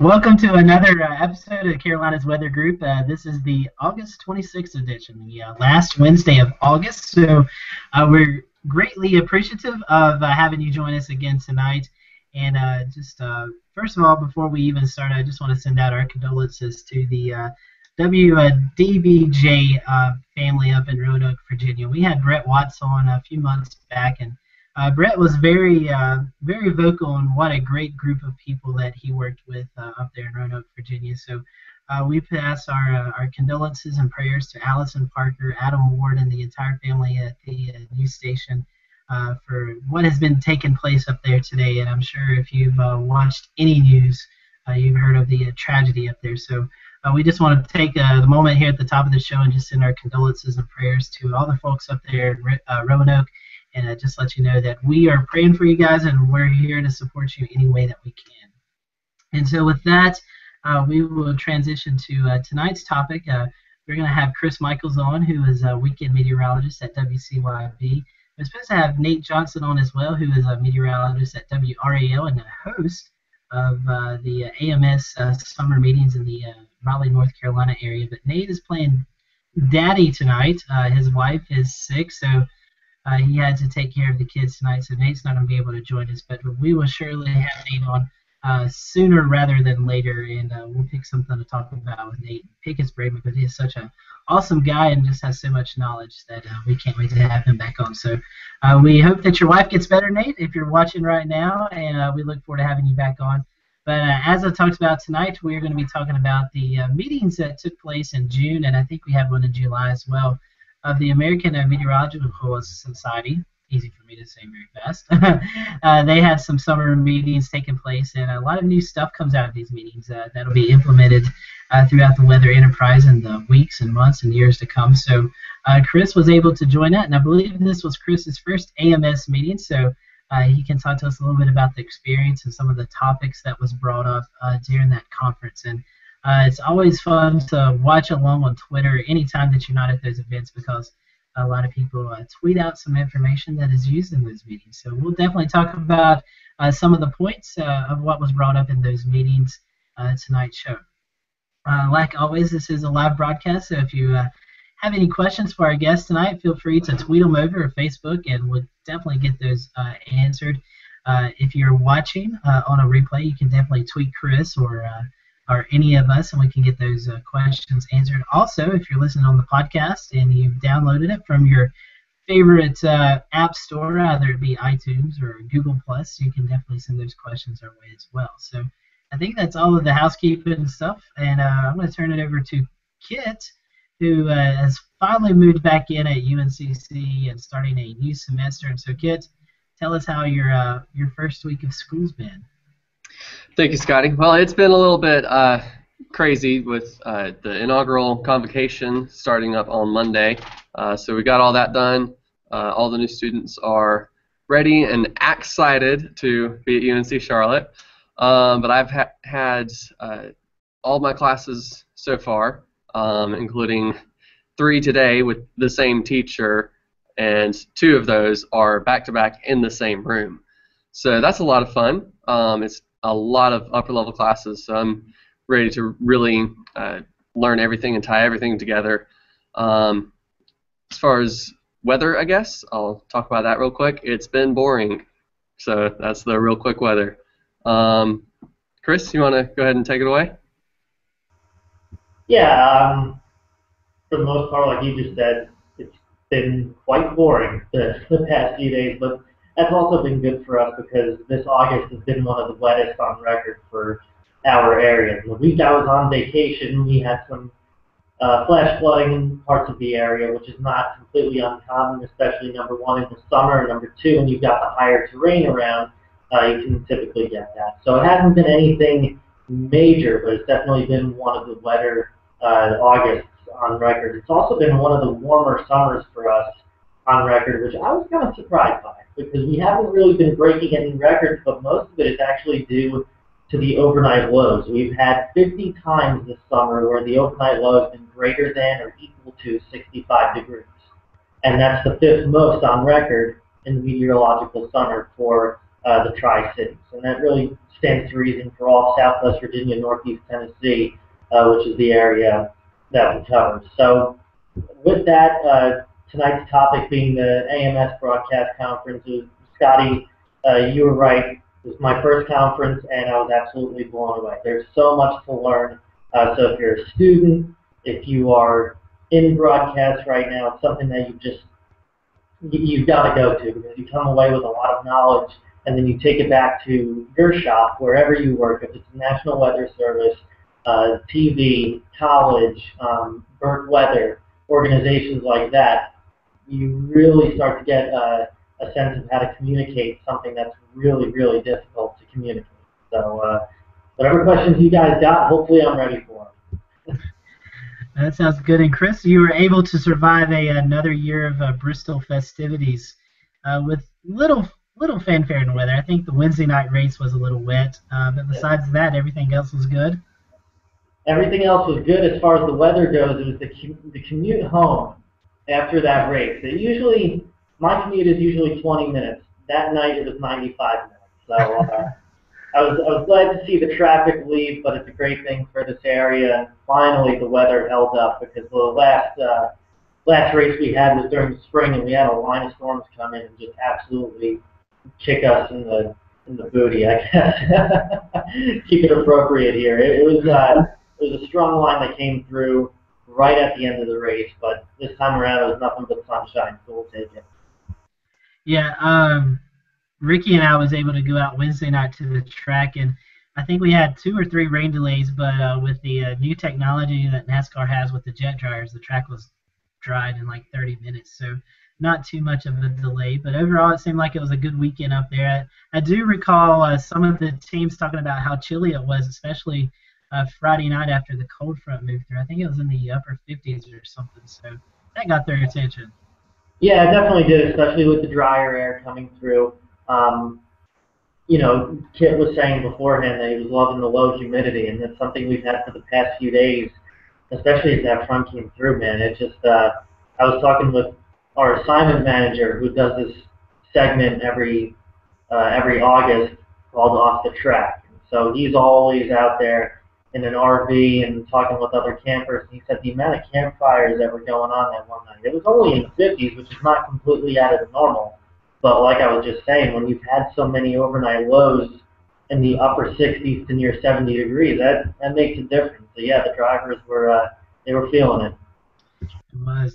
Welcome to another episode of Carolina's Weather Group. This is the August 26th edition, the last Wednesday of August. So we're greatly appreciative of having you join us again tonight. And first of all, before we even start, I just want to send out our condolences to the WDBJ family up in Roanoke, Virginia. We had Brett Watts on a few months back, and Brett was very vocal on what a great group of people that he worked with up there in Roanoke, Virginia. So we pass our condolences and prayers to Allison Parker, Adam Ward, and the entire family at the news station for what has been taking place up there today. And I'm sure if you've watched any news, you've heard of the tragedy up there. So we just want to take the moment here at the top of the show and just send our condolences and prayers to all the folks up there in Roanoke. And just let you know that we are praying for you guys, and we're here to support you any way that we can. And so with that, we will transition to tonight's topic. We're going to have Chris Michaels on, who is a weekend meteorologist at WCYB. We're supposed to have Nate Johnson on as well, who is a meteorologist at WRAL and a host of the AMS summer meetings in the Raleigh, North Carolina area. But Nate is playing daddy tonight. His wife is sick, so he had to take care of the kids tonight, so Nate's not going to be able to join us, but we will surely have Nate on sooner rather than later, and we'll pick something to talk about with Nate, pick his brain, because he is such an awesome guy and just has so much knowledge that we can't wait to have him back on. So we hope that your wife gets better, Nate, if you're watching right now, and we look forward to having you back on. But as I talked about tonight, we're going to be talking about the meetings that took place in June, and I think we had one in July as well, of the American Meteorological Society. Easy for me to say very fast. They had some summer meetings taking place, and a lot of new stuff comes out of these meetings that'll be implemented throughout the weather enterprise in the weeks and months and years to come. So Chris was able to join that, and I believe this was Chris's first AMS meeting, so he can talk to us a little bit about the experience and some of the topics that was brought up during that conference. And it's always fun to watch along on Twitter anytime that you're not at those events, because a lot of people tweet out some information that is used in those meetings. So we'll definitely talk about some of the points of what was brought up in those meetings tonight's show. Like always, this is a live broadcast, so if you have any questions for our guests tonight, feel free to tweet them over at Facebook, and we'll definitely get those answered. If you're watching on a replay, you can definitely tweet Chris or any of us, and we can get those questions answered. Also, if you're listening on the podcast and you've downloaded it from your favorite app store, either it be iTunes or Google+, you can definitely send those questions our way as well. So I think that's all of the housekeeping stuff, and I'm going to turn it over to Kit, who has finally moved back in at UNCC and starting a new semester. And so, Kit, tell us how your first week of school's been. Thank you, Scotty. Well, it's been a little bit crazy with the inaugural convocation starting up on Monday. So we got all that done. All the new students are ready and excited to be at UNC Charlotte. But I've had all my classes so far, including 3 today with the same teacher, and 2 of those are back-to-back in the same room. So that's a lot of fun. It's a lot of upper-level classes, so I'm ready to really learn everything and tie everything together. As far as weather, I guess, I'll talk about that real quick. It's been boring, so that's the real quick weather. Chris, you want to go ahead and take it away? Yeah, for the most part, like you just said, it's been quite boring the past few days, but that's also been good for us because this August has been one of the wettest on record for our area. The week I was on vacation, we had some flash flooding in parts of the area, which is not completely uncommon, especially number 1 in the summer, and number 2, when you've got the higher terrain around, you can typically get that. So it hasn't been anything major, but it's definitely been one of the wetter Augusts on record. It's also been one of the warmer summers for us on record, which I was kind of surprised by, because we haven't really been breaking any records, but most of it is actually due to the overnight lows. We've had 50 times this summer where the overnight low has been greater than or equal to 65 degrees. And that's the 5th most on record in the meteorological summer for the Tri-Cities. And that really stands to reason for all Southwest Virginia, Northeast Tennessee, which is the area that we cover. So with that, tonight's topic being the AMS broadcast conference. Scotty, you were right. It was my first conference, and I was absolutely blown away. There's so much to learn. So if you're a student, if you are in broadcast right now, it's something that you've got to go to, because you come away with a lot of knowledge, and then you take it back to your shop, wherever you work, if it's the National Weather Service, TV, college, Burke Weather, organizations like that. You really start to get a sense of how to communicate something that's really, really difficult to communicate. So whatever questions you guys got, hopefully I'm ready for them. That sounds good. And Chris, you were able to survive another year of Bristol festivities with little fanfare in the weather. I think the Wednesday night race was a little wet, but besides that, everything else was good. Everything else was good as far as the weather goes. It was the commute home after that race. My commute is usually 20 minutes. That night it was 95 minutes. So I was glad to see the traffic leave, but it's a great thing for this area. And finally, the weather held up, because the last race we had was during the spring, and we had a line of storms come in and just absolutely kick us in the booty, I guess. Keep it appropriate here. It was a strong line that came through right at the end of the race, but this time around it was nothing but sunshine, so we'll take it. Yeah, Ricky and I was able to go out Wednesday night to the track, and I think we had 2 or 3 rain delays, but with the new technology that NASCAR has with the jet dryers, the track was dried in like 30 minutes, so not too much of a delay. But overall, it seemed like it was a good weekend up there. I do recall some of the teams talking about how chilly it was, especially Friday night after the cold front moved through. I think it was in the upper 50s or something, so that got their attention. Yeah, it definitely did, especially with the drier air coming through. Kit was saying beforehand that he was loving the low humidity, and that's something we've had for the past few days, especially as that front came through, man. It's just, I was talking with our assignment manager, who does this segment every August called Off the Track. So he's always out there in an RV and talking with other campers. And he said the amount of campfires that were going on that one night, it was only in the 50s, which is not completely out of the normal. But like I was just saying, when you've had so many overnight lows in the upper 60s to near 70 degrees, that makes a difference. So yeah, the drivers were feeling it.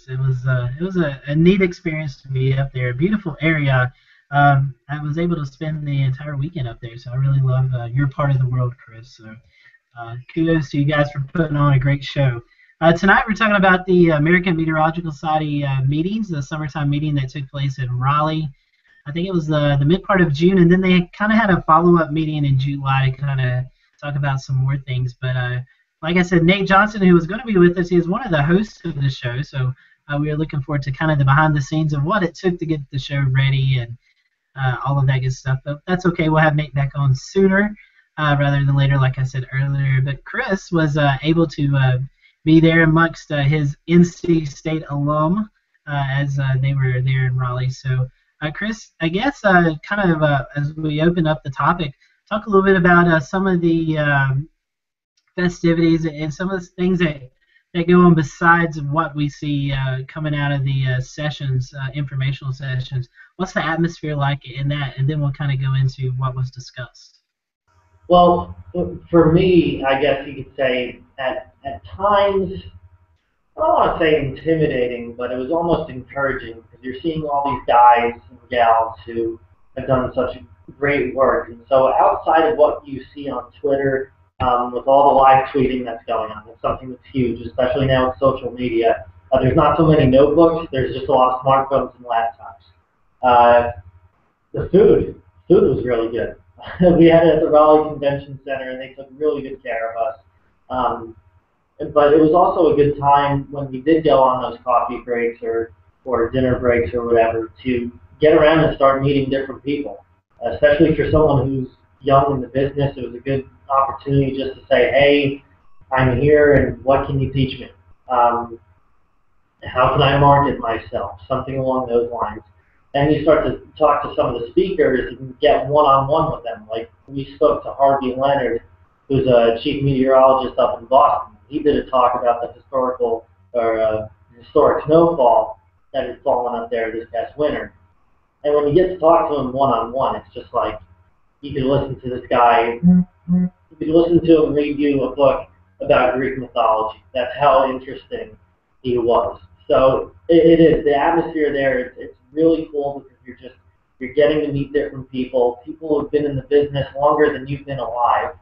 It was a neat experience to be up there. A beautiful area. I was able to spend the entire weekend up there, so I really love your part of the world, Chris. So kudos to you guys for putting on a great show. Tonight we're talking about the American Meteorological Society meetings, the summertime meeting that took place in Raleigh. I think it was the mid part of June, and then they kind of had a follow-up meeting in July to kind of talk about some more things. But like I said, Nate Johnson, who was going to be with us, he is one of the hosts of the show, so we are looking forward to kind of the behind-the-scenes of what it took to get the show ready and all of that good stuff. But that's okay. We'll have Nate back on sooner rather than later, like I said earlier. But Chris was able to be there amongst his NC State alum as they were there in Raleigh. So, Chris, I guess kind of as we open up the topic, talk a little bit about some of the festivities and some of the things that go on besides what we see coming out of the sessions, informational sessions. What's the atmosphere like in that? And then we'll kind of go into what was discussed. Well, for me, I guess you could say at times, I don't want to say intimidating, but it was almost encouraging, because you're seeing all these guys and gals who have done such great work. And so outside of what you see on Twitter, with all the live tweeting that's going on, it's something that's huge, especially now with social media. There's not so many notebooks, there's just a lot of smartphones and laptops. The food was really good. We had it at the Raleigh Convention Center, and they took really good care of us. But it was also a good time when we did go on those coffee breaks or dinner breaks or whatever to get around and start meeting different people. Especially for someone who's young in the business, it was a good opportunity just to say, hey, I'm here, and what can you teach me? How can I market myself? Something along those lines. And you start to talk to some of the speakers and get one-on-one with them. Like we spoke to Harvey Leonard, who's a chief meteorologist up in Boston. He did a talk about the historic snowfall that had fallen up there this past winter. And when you get to talk to him one-on-one, it's just like you can listen to this guy. You can listen to him read you a book about Greek mythology. That's how interesting he was. So it is the atmosphere there. It's really cool because you're getting to meet different people who've been in the business longer than you've been alive.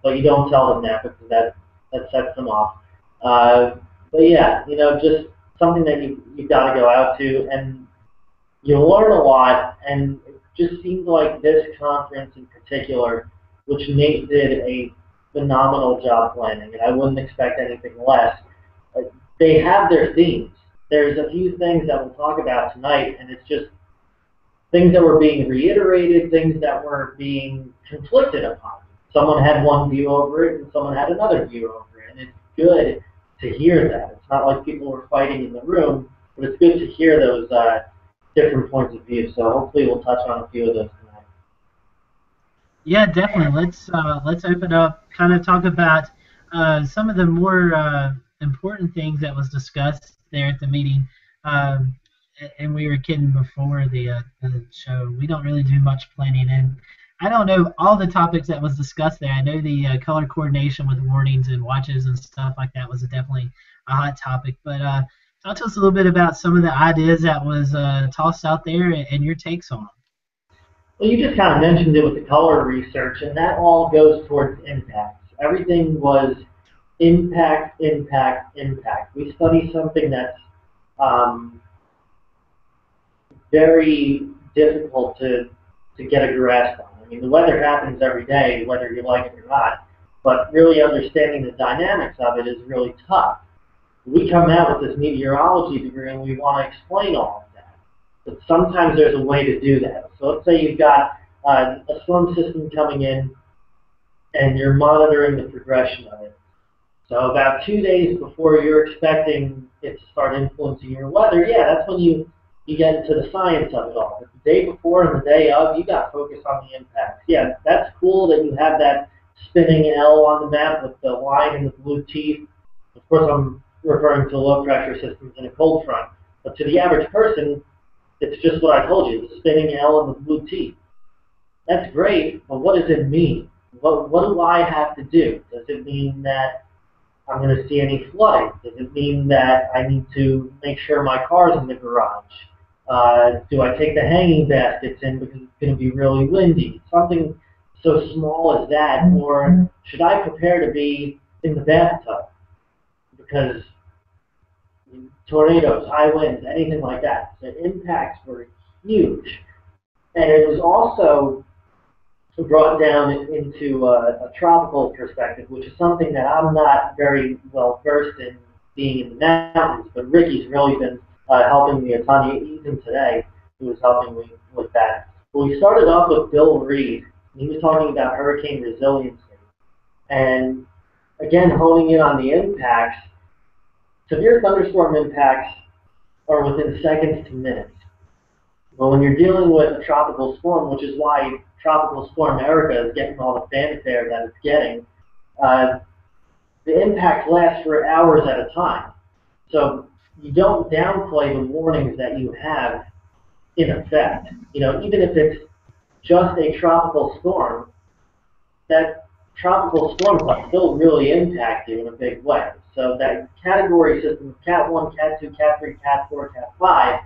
But you don't tell them that because that sets them off. But yeah, just something that you've got to go out to, and you learn a lot. And it just seems like this conference in particular, which Nate did a phenomenal job planning, and I wouldn't expect anything less. They have their themes. There's a few things that we'll talk about tonight, and it's just things that were being reiterated, things that were being conflicted upon. Someone had one view over it, and someone had another view over it, and it's good to hear that. It's not like people were fighting in the room, but it's good to hear those different points of view. So hopefully we'll touch on a few of those tonight. Yeah, definitely. Let's open up, kind of talk about some of the more important things that was discussed there at the meeting. And we were kidding before the show. We don't really do much planning, and I don't know all the topics that was discussed there. I know the color coordination with warnings and watches and stuff like that was definitely a hot topic. But talk to us a little bit about some of the ideas that was tossed out there and your takes on them. Well, you just kind of mentioned it with the color research, and that all goes towards impacts. Everything was impact, impact, impact. We study something that's very difficult to get a grasp on. I mean, the weather happens every day, whether you like it or not, but really understanding the dynamics of it is really tough. We come out with this meteorology degree and we want to explain all of that. But sometimes there's a way to do that. So let's say you've got a storm system coming in and you're monitoring the progression of it. So about 2 days before you're expecting it to start influencing your weather, yeah, that's when you get into the science of it all. But the day before and the day of, you got to focus on the impacts. Yeah, that's cool that you have that spinning L on the map with the line and the blue teeth. Of course, I'm referring to low pressure systems in a cold front. But to the average person, it's just what I told you, the spinning L and the blue teeth. That's great, but what does it mean? What do I have to do? Does it mean that I'm going to see any flooding? Does it mean that I need to make sure my car's in the garage? Do I take the hanging baskets in because it's going to be really windy? Something so small as that. Or should I prepare to be in the bathtub? Because tornadoes, high winds, anything like that. The impacts were huge. And it was also brought down into a tropical perspective, which is something that I'm not very well versed in, being in the mountains, but Ricky's really been helping me a ton. Even today, he was helping me with that. But we started off with Bill Reed. He was talking about hurricane resiliency. And again, honing in on the impacts, severe thunderstorm impacts are within seconds to minutes. But when you're dealing with a tropical storm, which is why Tropical Storm Erica is getting all the fanfare that it's getting, the impact lasts for hours at a time. So you don't downplay the warnings that you have in effect. Even if it's just a tropical storm, that tropical storm can still really impact you in a big way. So that category system, Cat 1, Cat 2, Cat 3, Cat 4, Cat 5,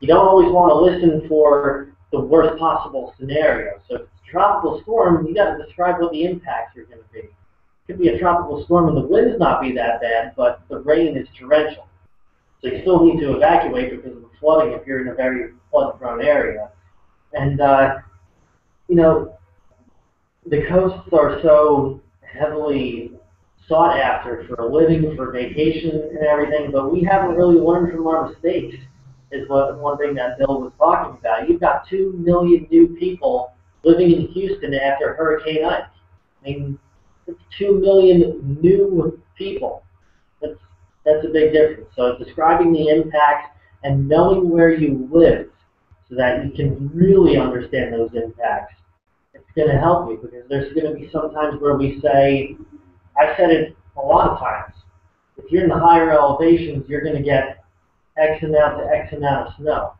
you don't always want to listen for the worst possible scenario. So if it's a tropical storm, you got to describe what the impacts are going to be. It could be a tropical storm and the winds not be that bad, but the rain is torrential. So you still need to evacuate because of the flooding if you're in a very flood-prone area. And, the coasts are so heavily sought after for a living, for vacation and everything, but we haven't really learned from our mistakes, is one thing that Bill was talking about. You've got 2 million new people living in Houston after Hurricane Ike. I mean, it's 2 million new people. That's a big difference. So describing the impacts and knowing where you live. so that you can really understand those impacts. It's going to help you because there's going to be some times where we say, I said it a lot of times, if you're in the higher elevations, you're going to get X amount to X amount of snow.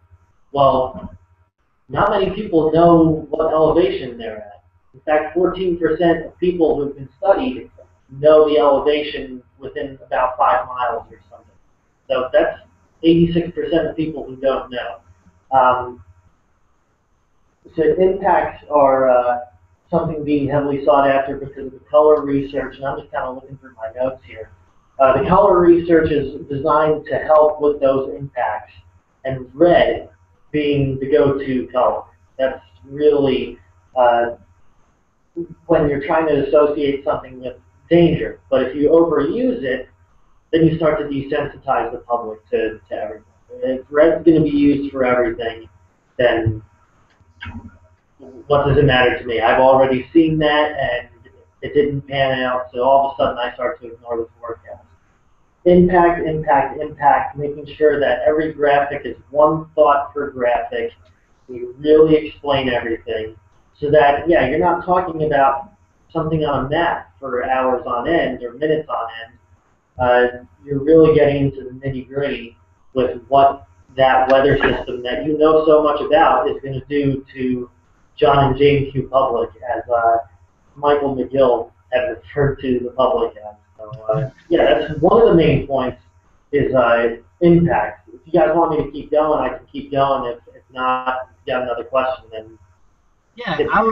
Well, not many people know what elevation they're at. In fact, 14% of people who've been studied know the elevation within about 5 miles or something. So that's 86% of people who don't know. So impacts are something being heavily sought after because of the color research, and I'm just kind of looking through my notes here. The color research is designed to help with those impacts, and red being the go-to color. That's really when you're trying to associate something with danger. But if you overuse it, then you start to desensitize the public to everything. If red's going to be used for everything, then what does it matter to me? I've already seen that, and it didn't pan out, so all of a sudden I start to ignore the forecast. Impact, impact, impact, making sure that every graphic is one thought per graphic. We really explain everything so that, yeah, you're not talking about something on a map for hours on end or minutes on end. You're really getting into the nitty-gritty with what that weather system that you know so much about is going to do to John and Jane Q. Public, as Michael McGill had referred to the public as. So, yeah, that's one of the main points is impact. If you guys want me to keep going, I can keep going. If not, if you got another question, then... Yeah, I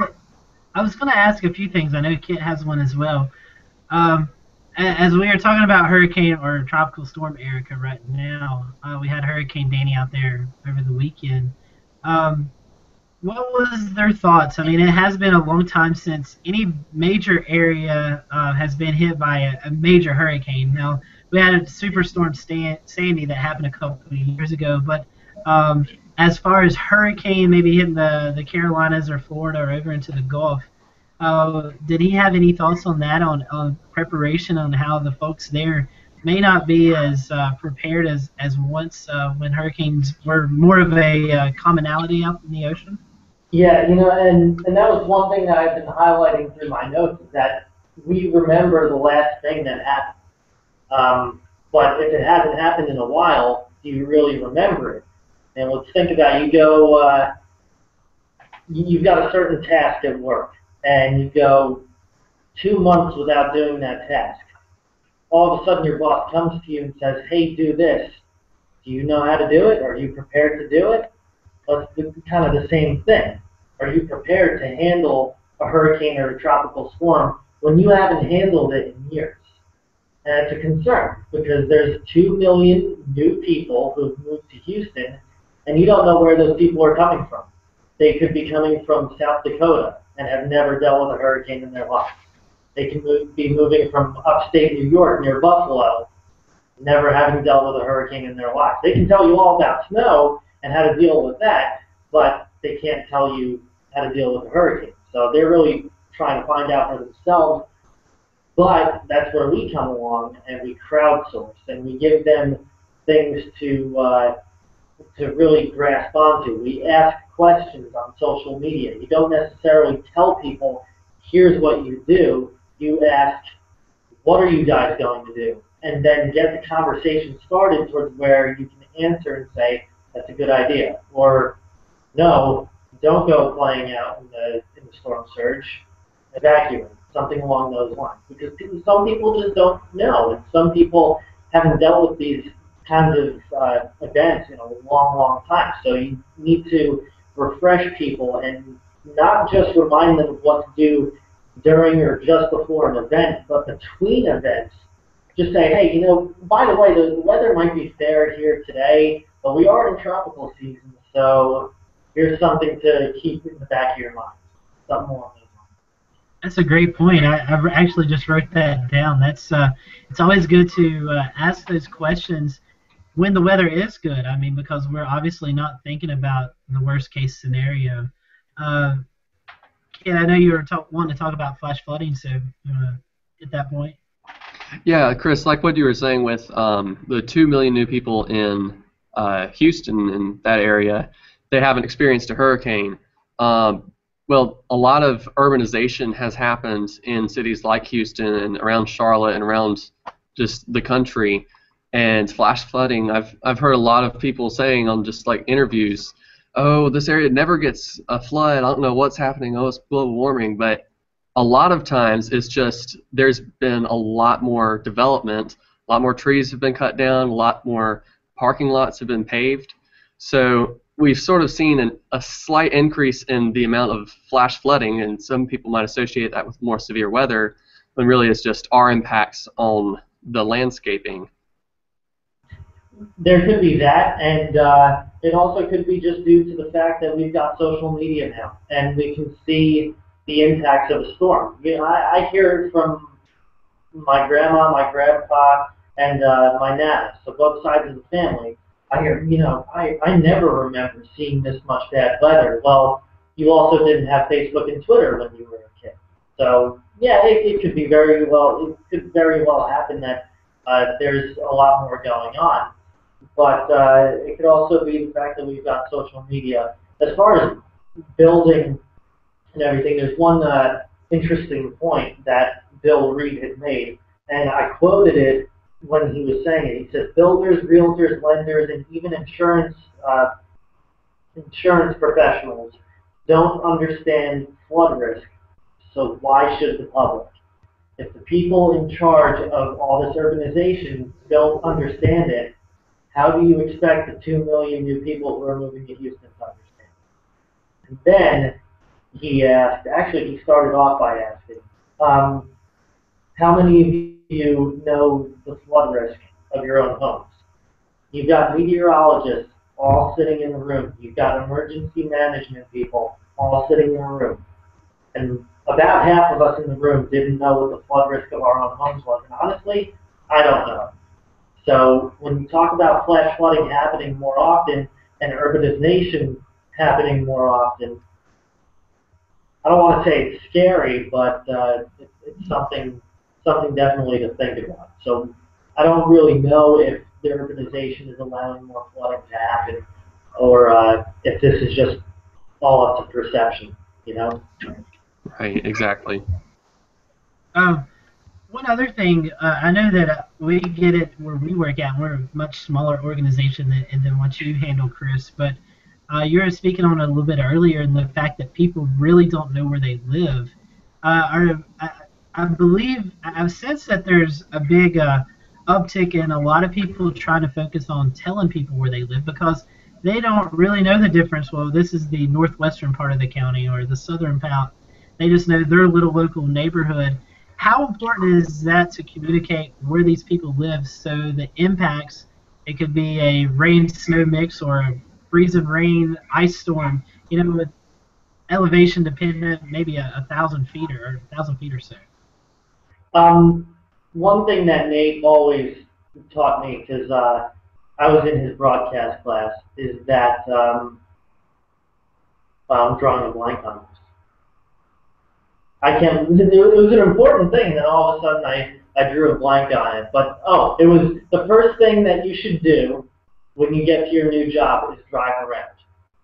was going to ask a few things. I know Kit has one as well. As we are talking about hurricane or tropical storm Erica right now, we had Hurricane Danny out there over the weekend. What was their thoughts? I mean, it has been a long time since any major area has been hit by a major hurricane. Now, we had a Superstorm Sandy that happened a couple of years ago, but as far as hurricane maybe hitting the Carolinas or Florida or over into the Gulf, did he have any thoughts on that, on preparation, on how the folks there may not be as prepared as once when hurricanes were more of a commonality out in the ocean? Yeah, you know, and that was one thing that I've been highlighting through my notes is that we remember the last thing that happened. But if it hasn't happened in a while, do you really remember it? And let's think about it. You go, you've got a certain task at work, and you go 2 months without doing that task. All of a sudden your boss comes to you and says, hey, do this. Do you know how to do it? Are you prepared to do it? Well, it's kind of the same thing. Are you prepared to handle a hurricane or a tropical storm when you haven't handled it in years? And it's a concern because there's 2 million new people who've moved to Houston, and you don't know where those people are coming from. They could be coming from South Dakota and have never dealt with a hurricane in their life. They can be moving from upstate New York near Buffalo, never having dealt with a hurricane in their life. They can tell you all about snow and how to deal with that, but they can't tell you how to deal with a hurricane. So they're really trying to find out for themselves. But that's where we come along and we crowdsource and we give them things to really grasp onto. We ask questions on social media. You don't necessarily tell people, here's what you do. You ask, what are you guys going to do? And then get the conversation started towards where you can answer and say, that's a good idea. Or, no, don't go playing out in the storm surge. Evacuate. Something along those lines. Because some people just don't know. And some people haven't dealt with these kinds of events in a long, long time. So you need to refresh people and not just remind them of what to do during or just before an event, but between events. Just say, hey, you know, by the way, the weather might be fair here today, but we are in tropical season, so here's something to keep in the back of your mind. Something along those lines. That's a great point. I actually just wrote that down. That's it's always good to ask those questions when the weather is good. I mean, because we're obviously not thinking about the worst case scenario. Ken, I know you were wanting to talk about flash flooding, so at that point. Yeah, Chris, like what you were saying with the 2 million new people in Houston and that area, they haven't experienced a hurricane. Well, a lot of urbanization has happened in cities like Houston and around Charlotte and around just the country. And flash flooding, I've heard a lot of people saying on just like interviews, oh, this area never gets a flood. I don't know what's happening. Oh, it's global warming. But a lot of times it's just there's been a lot more development, a lot more trees have been cut down, a lot more parking lots have been paved. So we've sort of seen a slight increase in the amount of flash flooding, and some people might associate that with more severe weather, when really it's just our impacts on the landscaping. There could be that, and it also could be just due to the fact that we've got social media now, and we can see the impacts of a storm. You know, I hear it from my grandma, my grandpa, and my nana, so both sides of the family. I hear, you know, I never remember seeing this much bad weather. Well, you also didn't have Facebook and Twitter when you were a kid. So, yeah, it could be very well, it could very well happen that there's a lot more going on. But it could also be the fact that we've got social media. As far as building and everything, there's one interesting point that Bill Reed had made, and I quoted it when he was saying it. He said, builders, realtors, lenders, and even insurance professionals don't understand flood risk, so why should the public? If the people in charge of all this urbanization don't understand it, how do you expect the 2 million new people who are moving to Houston to understand? And then he asked, actually he started off by asking, how many of you know the flood risk of your own homes? You've got meteorologists all sitting in the room. You've got emergency management people all sitting in a room. And about half of us in the room didn't know what the flood risk of our own homes was. And honestly, I don't know. So when you talk about flash flooding happening more often and urbanization happening more often, I don't want to say it's scary, but it's something definitely to think about. So I don't really know if the urbanization is allowing more flooding to happen, or if this is just all up to perception, you know? Right, exactly. One other thing, I know that we get it where we work at. We're a much smaller organization than what you handle, Chris. But you were speaking on it a little bit earlier, and the fact that people really don't know where they live. I believe I've sensed that there's a big uptick in a lot of people trying to focus on telling people where they live because they don't really know the difference. Well, this is the northwestern part of the county or the southern part. They just know their little local neighborhood. How important is that to communicate where these people live so the impacts, it could be a rain-snow mix or a freezing rain ice storm, you know, with elevation dependent, maybe 1,000 feet or 1,000 feet or so? One thing that Nate always taught me, because I was in his broadcast class, is that I'm drawing a blank on this. It was an important thing, and then all of a sudden I drew a blank on it. But, it was the first thing that you should do when you get to your new job is drive around.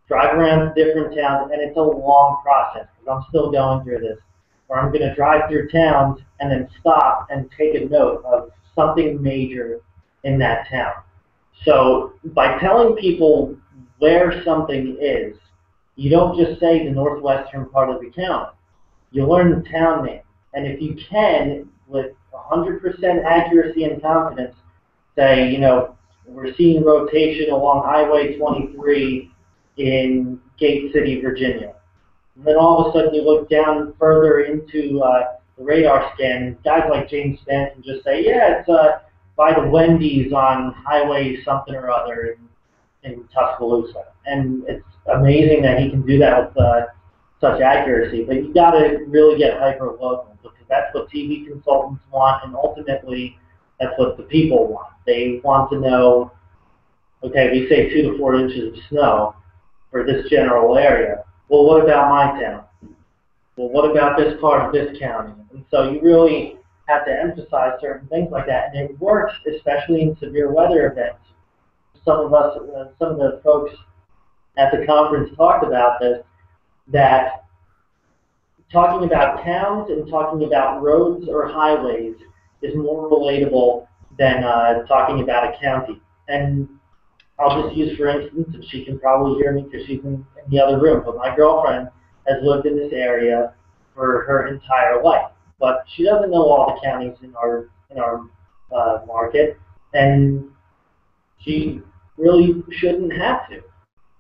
Drive around to different towns, and it's a long process, because I'm still going through this, where I'm going to drive through towns and then stop and take a note of something major in that town. So by telling people where something is, you don't just say the northwestern part of the county. You learn the town name. And if you can, with 100% accuracy and confidence, say, you know, we're seeing rotation along Highway 23 in Gate City, Virginia. And then all of a sudden you look down further into the radar scan, and guys like James Stanton just say, yeah, it's by the Wendy's on Highway something or other in Tuscaloosa. And it's amazing that he can do that with such accuracy, but you got to really get hyper local, because that's what TV consultants want, and ultimately that's what the people want. They want to know, okay, we say 2 to 4 inches of snow for this general area. Well, what about my town? Well, what about this part of this county? And so you really have to emphasize certain things like that, and it works, especially in severe weather events. Some of the folks at the conference talked about this, that talking about towns and talking about roads or highways is more relatable than talking about a county. And I'll just use, for instance, and she can probably hear me because she's in the other room, but my girlfriend has lived in this area for her entire life. But she doesn't know all the counties in our market, and she really shouldn't have to.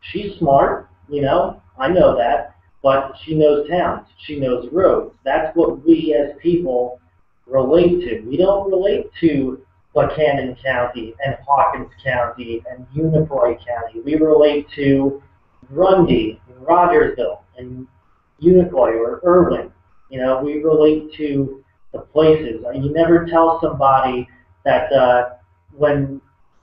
She's smart, I know that, but she knows towns, she knows roads. That's what we as people relate to. We don't relate to Buchanan County and Hawkins County and Unicoi County. We relate to Grundy and Rogersville and Unicoi or Irwin. We relate to the places. You never tell somebody that when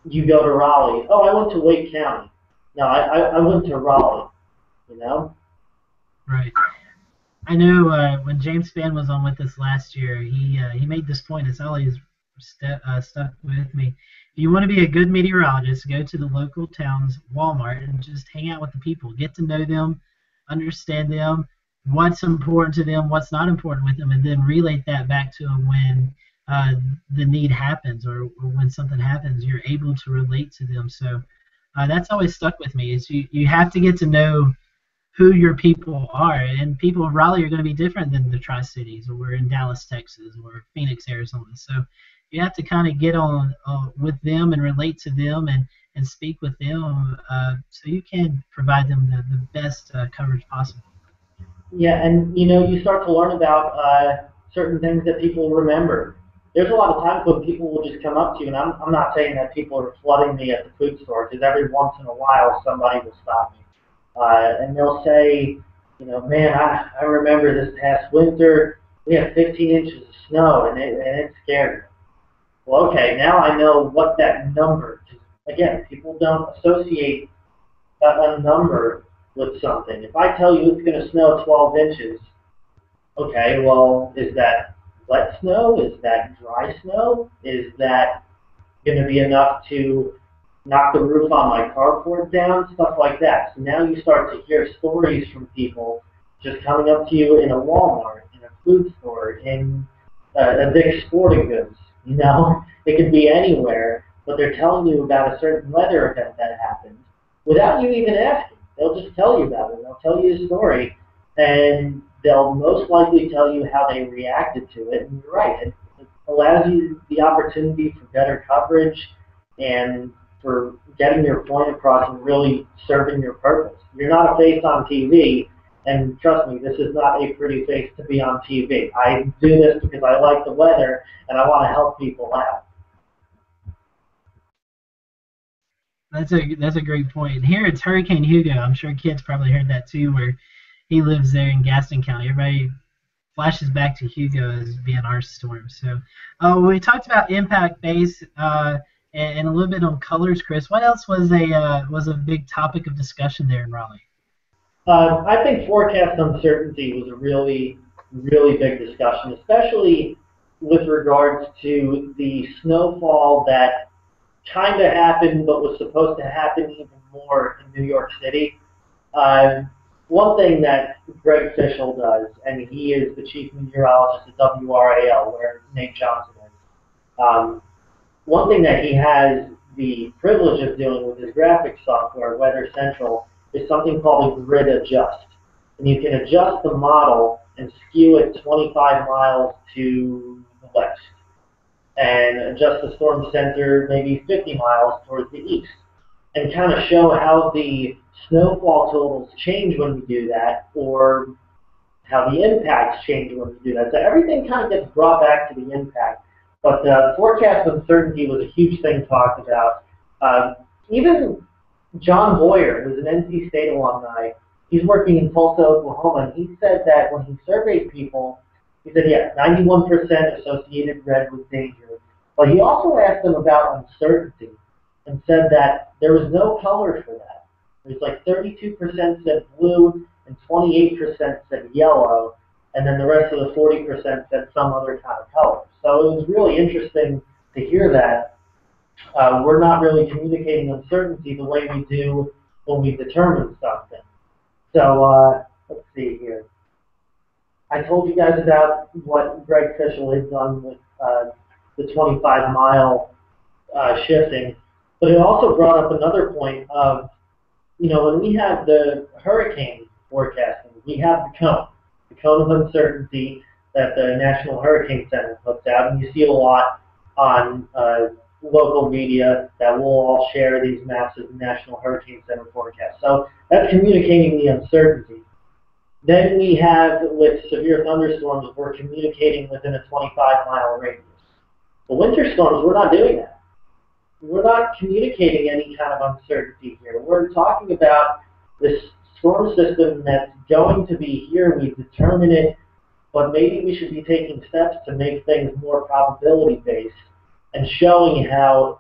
you go to Raleigh, oh, I went to Wake County. No, I went to Raleigh, Right. I know when James Spann was on with us last year, he made this point. It's always stuck with me. If you want to be a good meteorologist, go to the local town's Walmart and just hang out with the people. Get to know them, understand them, what's important to them, what's not important with them, and then relate that back to them when the need happens or when something happens. You're able to relate to them. So that's always stuck with me. Is you have to get to know who your people are, and people in Raleigh are going to be different than the Tri-Cities, or in Dallas, Texas, or Phoenix, Arizona. So you have to kind of get on with them and relate to them and speak with them so you can provide them the best coverage possible. Yeah, and you start to learn about certain things that people remember. There's a lot of times when people will just come up to you, and I'm not saying that people are flooding me at the food store, because every once in a while somebody will stop me. And they'll say, man, I remember this past winter, we had 15 inches of snow, and it scared me. Well, okay, now I know what that number is. Again, people don't associate a number with something. If I tell you it's going to snow 12 inches, okay, well, is that wet snow? Is that dry snow? Is that going to be enough to knock the roof on my carport down? Stuff like that. So now you start to hear stories from people just coming up to you in a Walmart, in a food store, in a Dick's Sporting Goods. It could be anywhere, but they're telling you about a certain weather event that happened without you even asking. They'll just tell you about it. They'll tell you a story, and they'll most likely tell you how they reacted to it. And you're right, it allows you the opportunity for better coverage and for getting your point across and really serving your purpose. You're not a face on TV, and trust me, this is not a pretty face to be on TV. I do this because I like the weather and I want to help people out. That's a great point. Here it's Hurricane Hugo. I'm sure kids probably heard that too, where he lives there in Gaston County. Everybody flashes back to Hugo as being our storm. So we talked about impact base and a little bit on colors, Chris. What else was a big topic of discussion there in Raleigh? I think forecast uncertainty was a really, really big discussion, especially with regards to the snowfall that kind of happened but was supposed to happen even more in New York City. One thing that Greg Fischel does, and he is the chief meteorologist at WRAL, where Nate Johnson is, one thing that he has the privilege of doing with his graphics software, Weather Central, is something called a grid adjust. And you can adjust the model and skew it 25 miles to the west, and adjust the storm center maybe 50 miles towards the east, and kind of show how the snowfall totals change when we do that, or how the impacts change when we do that. So everything kind of gets brought back to the impact. But forecast uncertainty was a huge thing talked about. Even John Boyer, who's an NC State alumni, he's working in Tulsa, Oklahoma, and he said that when he surveyed people, he said, yeah, 91% associated red with danger. But he also asked them about uncertainty and said that there was no color for that. There's like 32% said blue and 28% said yellow, and then the rest of the 40% said some other kind of color. So it was really interesting to hear that. We're not really communicating uncertainty the way we do when we determine something. So let's see here. I told you guys about what Greg Fischel had done with the 25-mile shifting, but it also brought up another point of, when we have the hurricane forecasting, we have the cone of uncertainty that the National Hurricane Center puts out, and you see a lot on local media that will all share these maps of the National Hurricane Center forecast. So that's communicating the uncertainty. Then we have, with severe thunderstorms, we're communicating within a 25-mile radius. The winter storms, we're not doing that. We're not communicating any kind of uncertainty here. We're talking about this storm system that's going to be here. We determine it, but maybe we should be taking steps to make things more probability-based and showing how,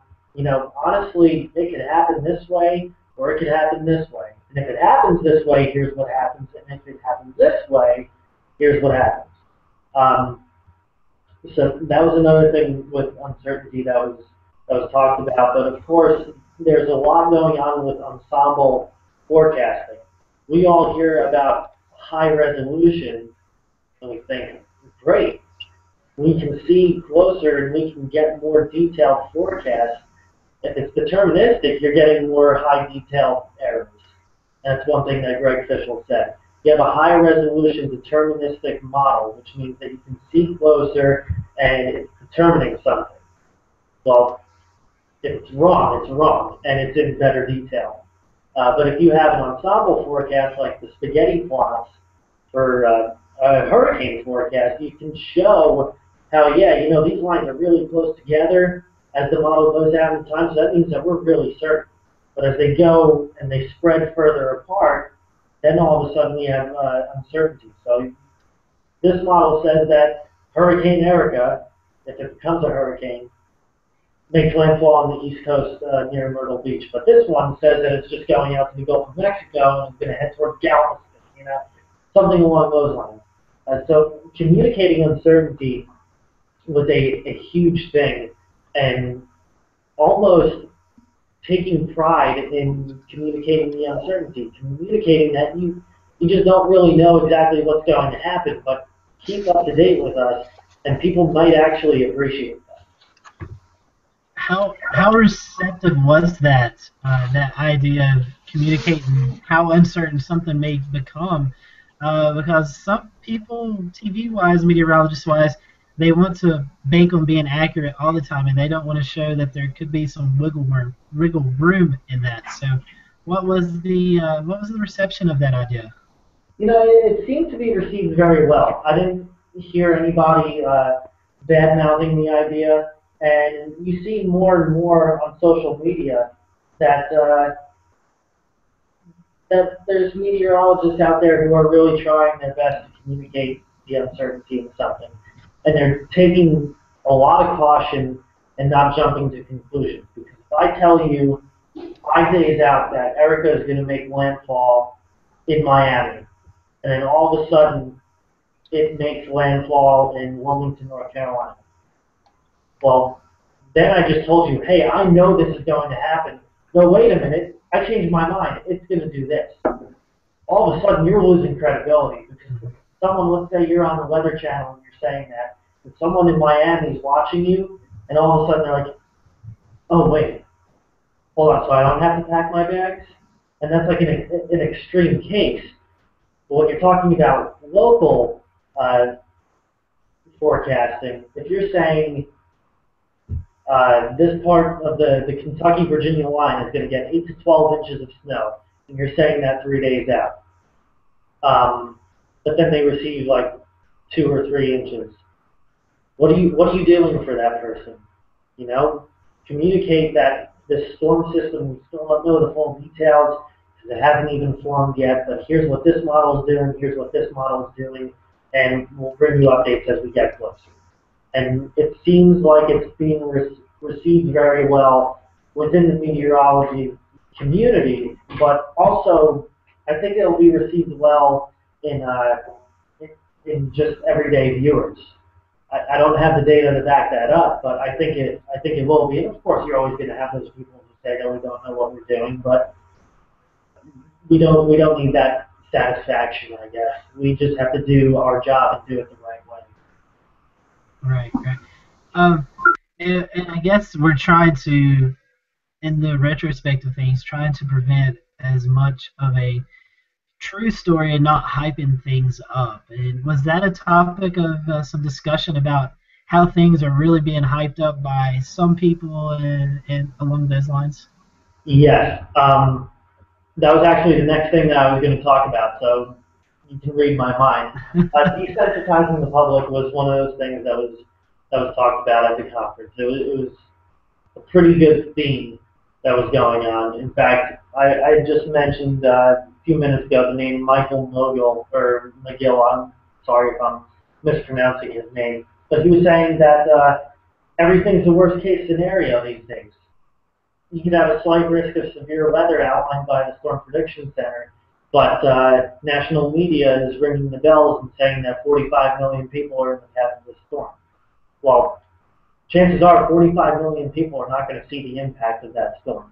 honestly, it could happen this way or it could happen this way. And if it happens this way, here's what happens. And if it happens this way, here's what happens. So that was another thing with uncertainty that was talked about. But of course, there's a lot going on with ensemble forecasting. We all hear about high resolution, and we think, great, we can see closer and we can get more detailed forecasts. If it's deterministic, you're getting more high detailed errors. That's one thing that Greg Fischel said. You have a high resolution deterministic model, which means that you can see closer and it's determining something. Well, if it's wrong, and it's in better detail. But if you have an ensemble forecast like the spaghetti plots for a hurricane forecast, you can show how, these lines are really close together as the model goes out in time, so that means that we're really certain. But as they go and they spread further apart, then all of a sudden we have uncertainty. So this model says that Hurricane Erica, if it becomes a hurricane, makes landfall on the east coast near Myrtle Beach. But this one says that it's just going out to the Gulf of Mexico and it's going to head toward Galveston, something along those lines. So communicating uncertainty was a huge thing, and almost taking pride in communicating the uncertainty, communicating that you just don't really know exactly what's going to happen, but keep up to date with us, and people might actually appreciate that. How receptive was that idea of communicating how uncertain something may become? Because some people, TV-wise, meteorologist-wise, they want to bank on being accurate all the time, and they don't want to show that there could be some wiggle room in that. So, what was the reception of that idea? It seemed to be received very well. I didn't hear anybody bad-mouthing the idea, and you see more and more on social media that there's meteorologists out there who are really trying their best to communicate the uncertainty in something. And they're taking a lot of caution and not jumping to conclusions. Because if I tell you 5 days out that Erica is going to make landfall in Miami, and then all of a sudden it makes landfall in Wilmington, North Carolina, well, then I just told you, hey, I know this is going to happen. No, wait a minute, I changed my mind. It's going to do this. All of a sudden you're losing credibility because someone, let's say you're on the Weather Channel and you're saying that, and someone in Miami is watching you, and all of a sudden they're like, oh, wait, hold on, so I don't have to pack my bags? And that's like an extreme case. But when you're talking about local forecasting, if you're saying this part of the Kentucky-Virginia line is going to get 8 to 12 inches of snow, and you're saying that 3 days out, but then they receive like 2 or 3 inches. What are you doing for that person? Communicate that this storm system, we still don't know the full details because it hasn't even formed yet, but here's what this model is doing, here's what this model is doing, and we'll bring you updates as we get closer. And it seems like it's being received very well within the meteorology community, but also I think it'll be received well in just everyday viewers. I don't have the data to back that up, but I think it will be. And of course, you're always going to have those people who say that we don't know what we're doing, but we don't need that satisfaction, I guess. We just have to do our job and do it the right way. Right, right. Um, and I guess we're trying to, in the retrospect of things, trying to prevent as much of a true story and not hyping things up. And was that a topic of some discussion about how things are really being hyped up by some people and along those lines? Yes. That was actually the next thing that I was going to talk about, so you can read my mind. Desensitizing the public was one of those things that was talked about at the conference. It was a pretty good theme that was going on. In fact, I just mentioned a few minutes ago the name Michael Mogul, or McGill. I'm sorry if I'm mispronouncing his name, but he was saying that everything's the worst case scenario these days. You could have a slight risk of severe weather outlined by the Storm Prediction Center, but national media is ringing the bells and saying that 45 million people are in the path of the storm. Well, chances are 45 million people are not going to see the impact of that storm.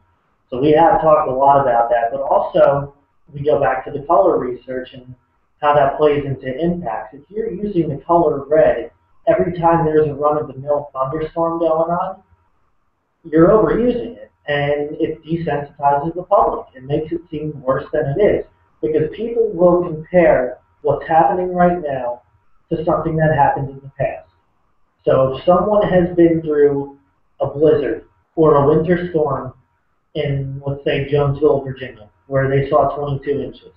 So we have talked a lot about that, but also we go back to the color research and how that plays into impacts. If you're using the color red every time there's a run-of-the-mill thunderstorm going on, you're overusing it, and it desensitizes the public. It makes it seem worse than it is, because people will compare what's happening right now to something that happened in the past. So if someone has been through a blizzard or a winter storm in, let's say, Jonesville, Virginia, where they saw 22 inches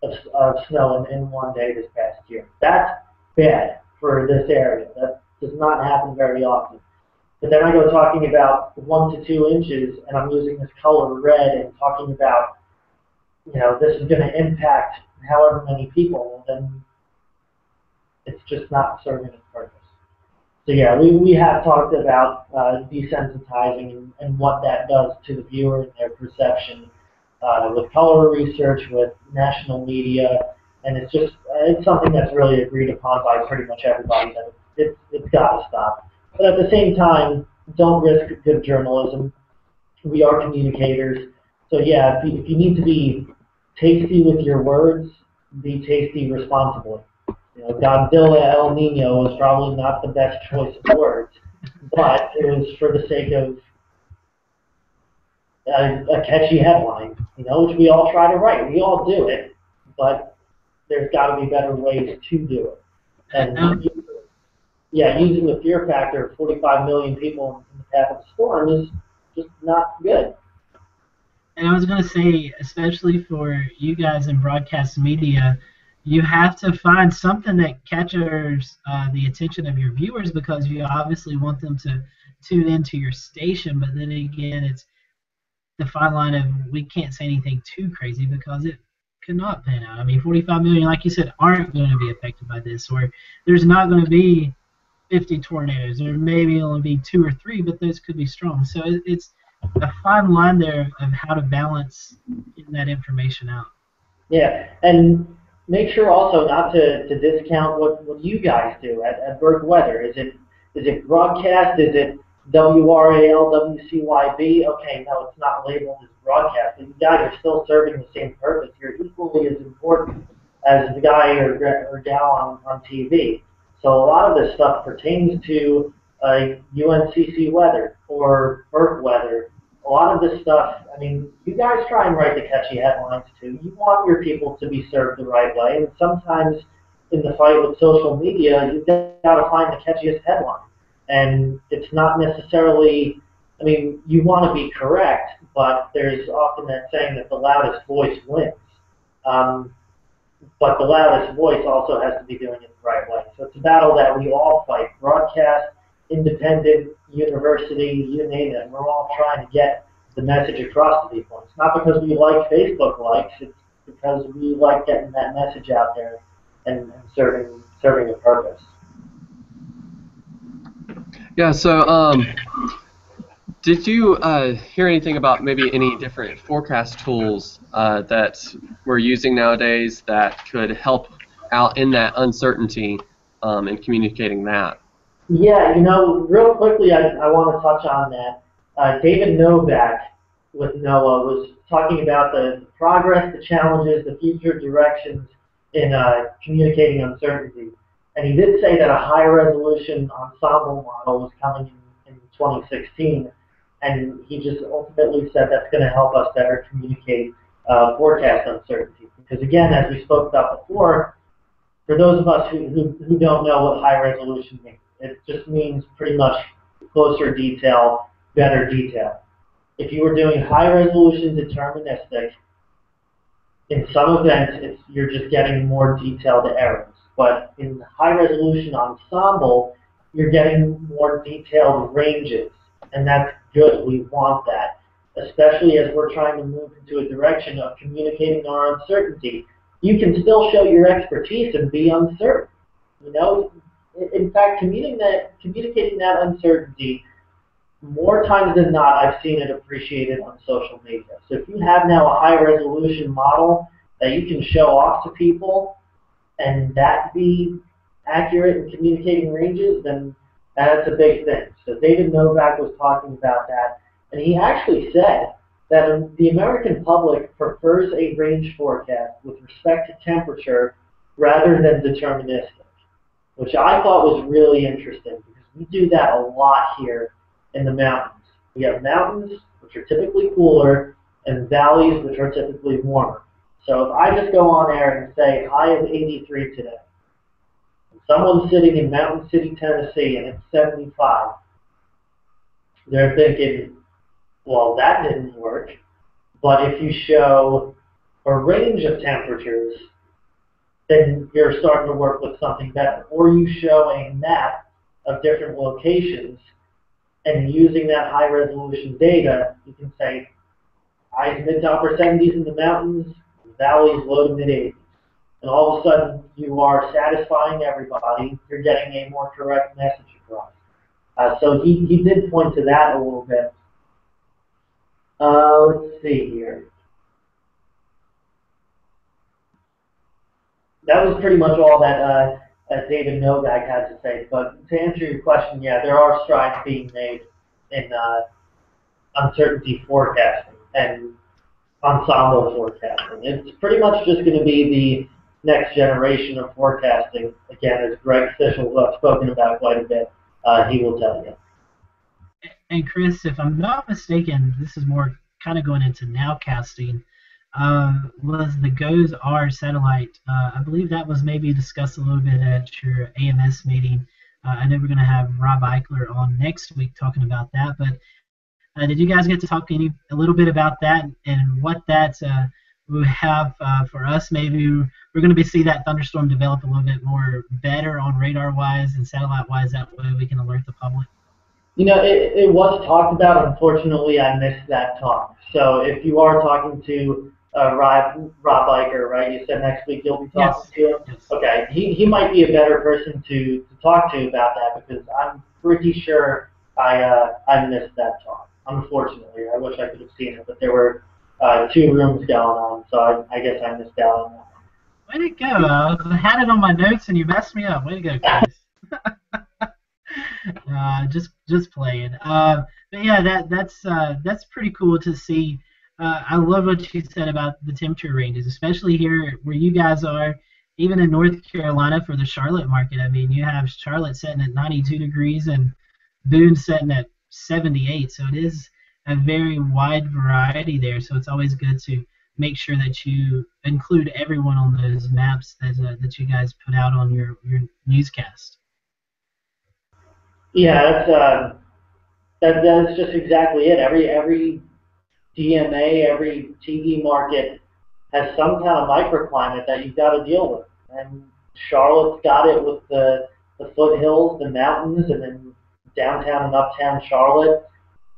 of snow in one day this past year, that's bad for this area. That does not happen very often. But then I go talking about 1 to 2 inches, and I'm using this color red and talking about, this is going to impact however many people, then it's just not serving its purpose. So yeah, we have talked about desensitizing and what that does to the viewer and their perception with color research, with national media, and it's something that's really agreed upon by pretty much everybody that it's got to stop. But at the same time, don't risk good journalism. We are communicators. So yeah, if you need to be tasty with your words, be tasty responsibly. Godzilla El Nino was probably not the best choice of words, but it was for the sake of a catchy headline, which we all try to write. We all do it, but there's got to be better ways to do it. And using the fear factor of 45 million people in the path of the storm is just not good. And I was going to say, especially for you guys in broadcast media, you have to find something that catches the attention of your viewers, because you obviously want them to tune into your station. But then again, it's the fine line of we can't say anything too crazy because it cannot pan out. I mean, 45 million, like you said, aren't going to be affected by this, or there's not going to be 50 tornadoes. There maybe only be 2 or 3, but those could be strong. So it's a fine line there of how to balance getting that information out. Yeah, and make sure also not to discount what you guys do at Berg Weather. Is it broadcast? Is it WRAL, WCYB? Okay, no, it's not labeled as broadcast, but you guys are still serving the same purpose. You're equally as important as the guy or gal on TV. So a lot of this stuff pertains to UNCC weather or Berg weather. A lot of this stuff, I mean, you guys try and write the catchy headlines too. You want your people to be served the right way, and sometimes in the fight with social media, you've got to find the catchiest headline. And it's not necessarily, I mean, you want to be correct, but there's often that saying that the loudest voice wins. But the loudest voice also has to be doing it the right way. So it's a battle that we all fight. Broadcast, independent, university, you name it. We're all trying to get the message across to people. It's not because we like Facebook likes, it's because we like getting that message out there and serving a purpose. Yeah, so did you hear anything about maybe any different forecast tools that we're using nowadays that could help out in that uncertainty and communicating that? Yeah, real quickly, I want to touch on that. David Novak with Noah was talking about the progress, the challenges, the future directions in communicating uncertainty. And he did say that a high resolution ensemble model was coming in 2016, and he just ultimately said that's going to help us better communicate forecast uncertainty. Because again, as we spoke about before, for those of us who don't know what high resolution means, it just means pretty much closer detail, better detail. If you were doing high resolution deterministic, in some events you're just getting more detailed errors. But in high resolution ensemble, you're getting more detailed ranges. And that's good. We want that. Especially as we're trying to move into a direction of communicating our uncertainty. You can still show your expertise and be uncertain. You know, in fact, communicating that uncertainty, more times than not, I've seen it appreciated on social media. So if you have now a high resolution model that you can show off to people and that be accurate in communicating ranges, then that's a big thing. So David Novak was talking about that, and he actually said that the American public prefers a range forecast with respect to temperature rather than deterministic, which I thought was really interesting because we do that a lot here in the mountains. We have mountains, which are typically cooler, and valleys, which are typically warmer. So if I just go on air and say high of 83 today, and someone's sitting in Mountain City, Tennessee, and it's 75, they're thinking, well, that didn't work. But if you show a range of temperatures, then you're starting to work with something better. Or you show a map of different locations, and using that high resolution data, you can say highs mid to upper 70s in the mountains, valleys low to mid 80s. And all of a sudden, you are satisfying everybody. You're getting a more correct message across. So he did point to that a little bit. Let's see here. That was pretty much all that David Novak had to say. But to answer your question, yeah, there are strides being made in uncertainty forecasting and ensemble forecasting. It's pretty much just going to be the next generation of forecasting. Again, as Greg Fischel has spoken about quite a bit, he will tell you. And Chris, if I'm not mistaken, this is more kind of going into nowcasting. Was the GOES-R satellite? I believe that was maybe discussed a little bit at your AMS meeting. I know we're going to have Rob Eichler on next week talking about that. But did you guys get to talk a little bit about that and what that will have for us? Maybe we're going to see that thunderstorm develop a little bit more better on radar-wise and satellite-wise. That way we can alert the public. You know, it was talked about. Unfortunately, I missed that talk. So if you are talking to Rob Eicher, right? You said next week you'll be talking to him? Yes. Okay. He might be a better person to talk to about that because I'm pretty sure I missed that talk. Unfortunately, I wish I could have seen it, but there were 2 rooms going on, so I guess I missed out on that one. Way to go! I had it on my notes and you messed me up. Way to go, Chris. Just playing. But yeah, that's pretty cool to see. I love what you said about the temperature ranges, especially here where you guys are. Even in North Carolina for the Charlotte market, I mean, you have Charlotte setting at 92 degrees and Boone setting at 78. So it is a very wide variety there. So it's always good to make sure that you include everyone on those maps that you guys put out on your newscast. Yeah, that's just exactly it. Every DMA, every TV market has some kind of microclimate that you've got to deal with. And Charlotte's got it with the foothills, the mountains, and then downtown and uptown Charlotte.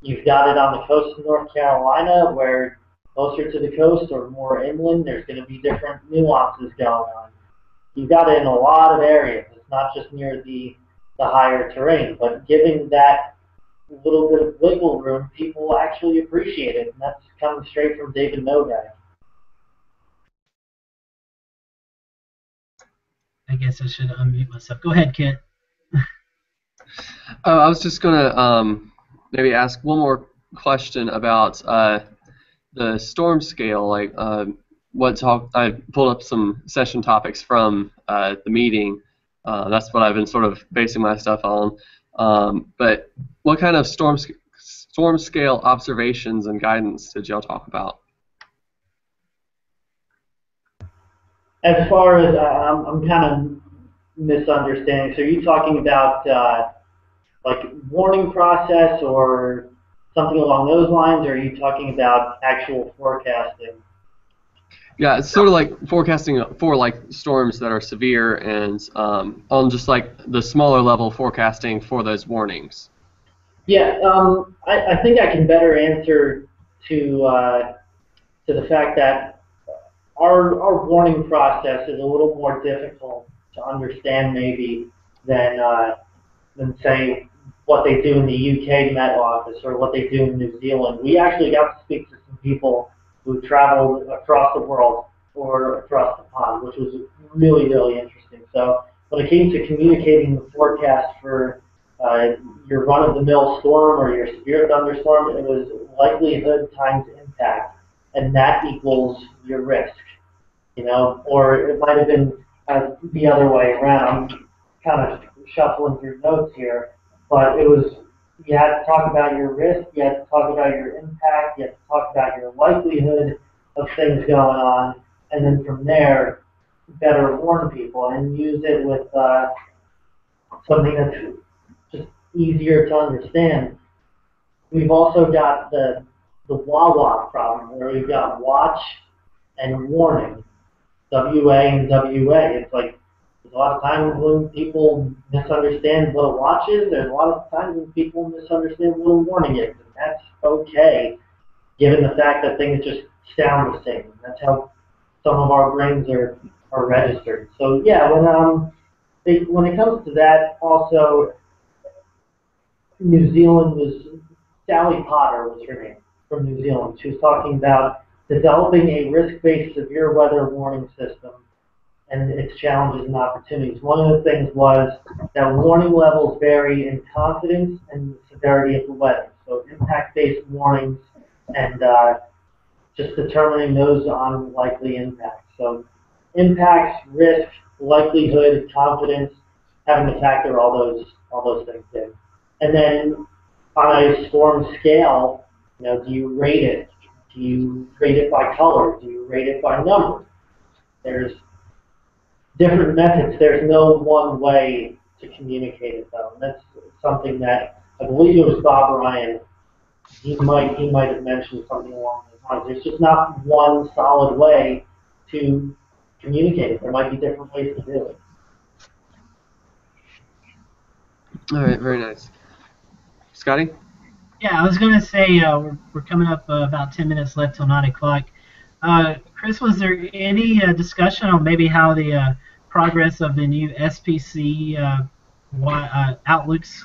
You've got it on the coast of North Carolina where closer to the coast or more inland, there's going to be different nuances going on. You've got it in a lot of areas. It's not just near the higher terrain, but giving that little bit of wiggle room, people actually appreciate it, and that's coming straight from David Novak. I guess I should unmute myself. Go ahead, Kit. I was just going to maybe ask one more question about the storm scale, like I pulled up some session topics from the meeting. That's what I've been sort of basing my stuff on. But what kind of storm scale observations and guidance did y'all talk about? As far as I'm kind of misunderstanding. So are you talking about like warning process or something along those lines, or are you talking about actual forecasting? Yeah, it's sort of like forecasting for like storms that are severe, and on just like the smaller level forecasting for those warnings. Yeah, I think I can better answer to the fact that our warning process is a little more difficult to understand maybe than say what they do in the UK Met Office or what they do in New Zealand. We actually got to speak to some people who traveled across the world or across the pond, which was really, really interesting. So when it came to communicating the forecast for your run-of-the-mill storm or your severe thunderstorm, it was likelihood times impact, and that equals your risk. You know, or it might have been the other way around. I'm kind of shuffling through notes here, but it was, you had to talk about your risk, you had to talk about your impact, you had to talk about your likelihood of things going on, and then from there, better warn people and use it with something that's just easier to understand. We've also got the WAWA problem, where we've got watch and warning. WA and WA. It's like there's a lot of times when people misunderstand what a watch is. There's a lot of times when people misunderstand what a warning is, and that's okay, given the fact that things just sound the same. That's how some of our brains are registered. So yeah, when it comes to that, also New Zealand was Sally Potter was her name from New Zealand. She was talking about developing a risk-based severe weather warning system and its challenges and opportunities. One of the things was that warning levels vary in confidence and severity of the weather. So impact-based warnings and just determining those on likely impacts. So impacts, risk, likelihood, confidence, having to factor all those things in. And then on a storm scale, you know, do you rate it? Do you rate it by color? Do you rate it by number? There's different methods. There's no one way to communicate it, though. And that's something that I believe it was Bob Ryan. He might have mentioned something along those lines. There's just not one solid way to communicate it. There might be different ways to do it. All right, very nice. Scotty? Yeah, I was going to say we're coming up about 10 minutes left till 9 o'clock. Chris, was there any discussion on maybe how the progress of the new SPC outlooks,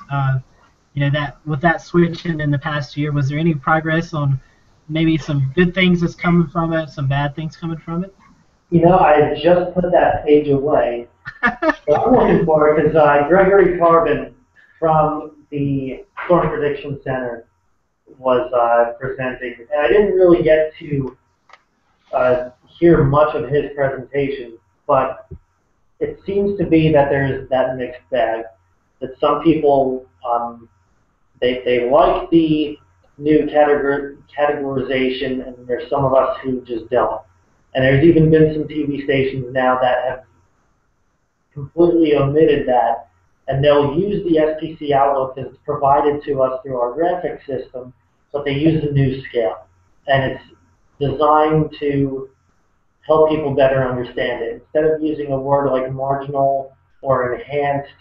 you know, that with that switch in the past year, was there any progress on maybe some good things that's coming from it, some bad things coming from it? You know, I just put that page away. But I'm looking for it because Gregory Carbon from the Storm Prediction Center was presenting, and I didn't really get to hear much of his presentation, but it seems to be that there's that mixed bag. That some people they like the new categorization, and there's some of us who just don't. And there's even been some TV stations now that have completely omitted that, and they'll use the SPC outlook that's provided to us through our graphic system, but they use a new scale. And it's designed to help people better understand it. Instead of using a word like marginal or enhanced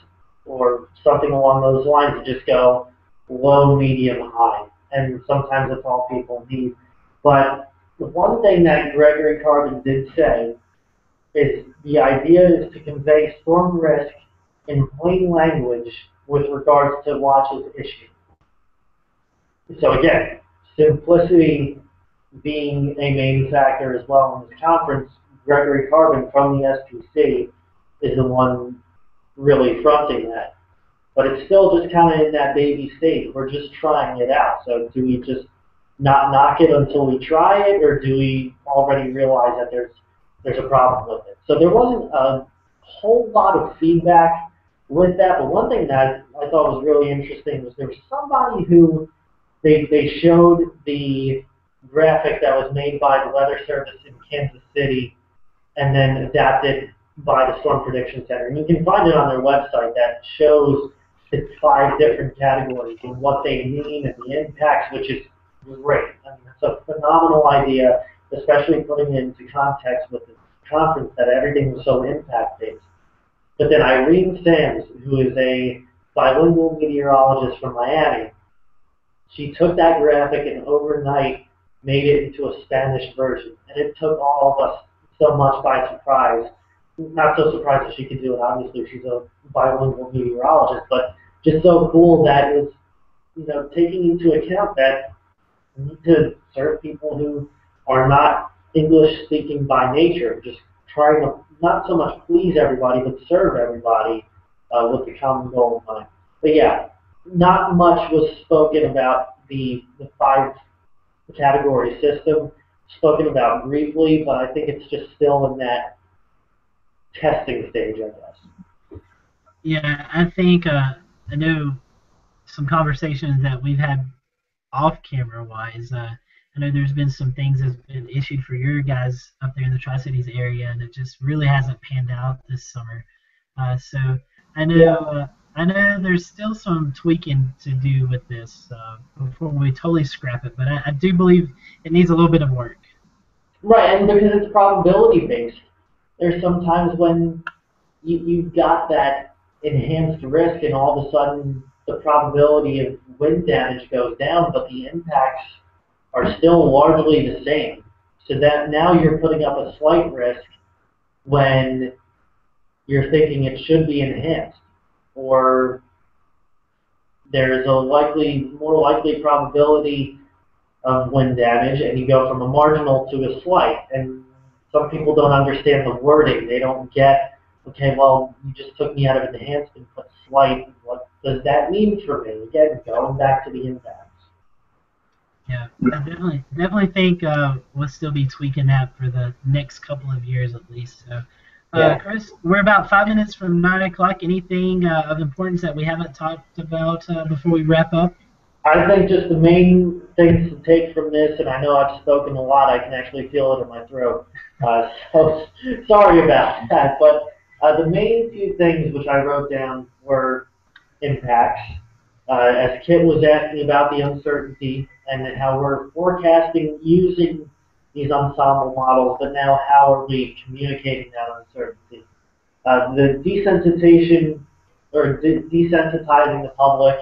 or something along those lines, you just go low, medium, high. And sometimes that's all people need. But the one thing that Gregory Carbon did say is the idea is to convey storm risk in plain language with regards to watches issued. So again, simplicity being a main factor as well in this conference. Gregory Carbon from the SPC is the one really fronting that. But it's still just kind of in that baby stage. We're just trying it out. So do we just not knock it until we try it, or do we already realize that there's a problem with it? So there wasn't a whole lot of feedback with that, but one thing that I thought was really interesting was there was somebody who they showed the graphic that was made by the Weather Service in Kansas City and then adapted by the Storm Prediction Center. And you can find it on their website that shows the 5 different categories and what they mean and the impacts, which is great. I mean, it's a phenomenal idea, especially putting it into context with the conference that everything was so impact-based. But then Irene Sands, who is a bilingual meteorologist from Miami, she took that graphic and overnight made it into a Spanish version. And it took all of us so much by surprise. Not so surprised that she could do it. Obviously, she's a bilingual meteorologist, but just so cool that it was, taking into account that we need to serve people who are not English speaking by nature, just trying to not so much please everybody, but serve everybody with the common goal in mind. But yeah, not much was spoken about the 5 category system, spoken about briefly, but I think it's just still in that testing stage, I guess. Yeah, I think I know some conversations that we've had off camera wise. I know there's been some things that's been issued for your guys up there in the Tri-Cities area, and it just really hasn't panned out this summer. So I know there's still some tweaking to do with this before we totally scrap it, but I do believe it needs a little bit of work. Right, and because it's probability based, there's sometimes when you've got that enhanced risk, and all of a sudden the probability of wind damage goes down, but the impacts are still largely the same. So that now you're putting up a slight risk when you're thinking it should be enhanced, or there's a more likely probability of wind damage, and you go from a marginal to a slight. And some people don't understand the wording. They don't get, okay, well, you just took me out of enhanced and put slight. What does that mean for me? Again, going back to the impacts. Yeah, I definitely think we'll still be tweaking that for the next couple of years at least. So, Yeah. Chris, we're about 5 minutes from 9 o'clock. Anything of importance that we haven't talked about before we wrap up? I think just the main things to take from this, and I know I've spoken a lot, I can actually feel it in my throat, so sorry about that, but the main few things which I wrote down were impacts. As Kit was asking about the uncertainty and how we're forecasting using these ensemble models, but now how are we communicating that uncertainty? The desensitization or desensitizing the public,